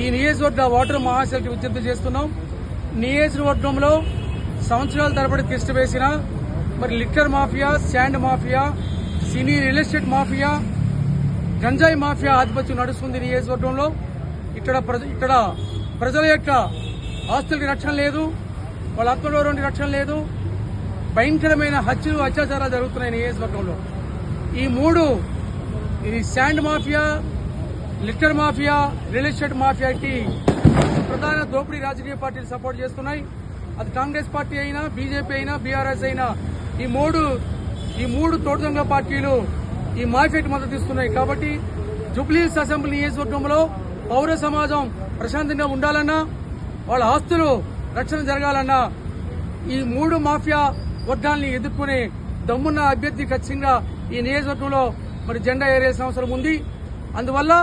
ఈ నియోజకవర్గ ఓటర్ మహాశైలికి విజ్ఞప్తి చేస్తున్నాం. నియోజకవర్గంలో సంవత్సరాల తరబడి తిష్ట వేసిన మరి లిక్కర్ మాఫియా, శాండ్ మాఫియా, సినీ రియల్ ఎస్టేట్ మాఫియా, గంజాయి మాఫియా ఆధిపత్యం నడుస్తుంది నియోజకవర్గంలో. ఇక్కడ ప్రజల యొక్క ఆస్తులకి రక్షణ లేదు, వాళ్ళ ఆత్మగౌరవానికి రక్షణ లేదు. భయంకరమైన హత్యలు, అత్యాచారాలు జరుగుతున్నాయి నియోజకవర్గంలో. ఈ మూడు, ఇది sand mafia, liquor mafia, real estate మాఫియాకి ప్రధాన దోపిడీ రాజకీయ పార్టీలు సపోర్ట్ చేస్తున్నాయి. అది కాంగ్రెస్ పార్టీ అయినా, బీజేపీ అయినా, బీఆర్ఎస్ అయినా, ఈ మూడు తోటదొంగ పార్టీలు ఈ మాఫియాకి మద్దతు ఇస్తున్నాయి. కాబట్టి జూబ్లీహిల్స్ అసెంబ్లీ నియోజకవర్గంలో పౌర సమాజం ప్రశాంతంగా ఉండాలన్నా, వాళ్ళ ఆస్తులు రక్షణ జరగాలన్నా ఈ మూడు మాఫియా వర్గాల్ని ఎదుర్కొనే దమ్మున్న అభ్యర్థి ఖచ్చితంగా ఈ నియోజకవర్గంలో మరి జెండా ఎగరేయాల్సిన అవసరం ఉంది. అందువల్ల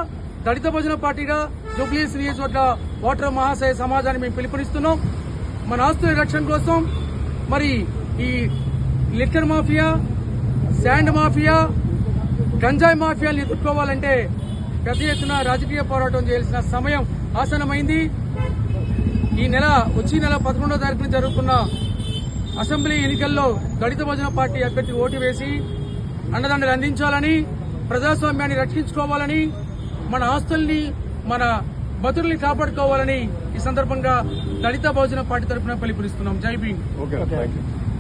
దళిత భోజన పార్టీగా జూబ్లీహిల్స్ నియోజకవర్గ ఓటర్ మహాశయ సమాజాన్ని మేము పిలుపునిస్తున్నాం. మన ఆస్తుల రక్షణ కోసం మరి ఈ లిక్కర్ మాఫియా, శాండ్ మాఫియా, గంజాయి మాఫియాలను ఎదుర్కోవాలంటే పెద్ద ఎత్తున రాజకీయ పోరాటం చేయాల్సిన సమయం ఆసన్నమైంది. వచ్చే నెల 11వ తారీఖున జరుగుతున్న అసెంబ్లీ ఎన్నికల్లో దళిత భోజన పార్టీ అభ్యర్థి ఓటు వేసి అండదండలు అందించాలని, ప్రజాస్వామ్యాన్ని రక్షించుకోవాలని, మన ఆస్తుల్ని, మన బతుల్ని కాపాడుకోవాలని ఈ సందర్భంగా దళిత భోజన పార్టీ తరఫున పిలుపునిస్తున్నాం. జై భీమ్.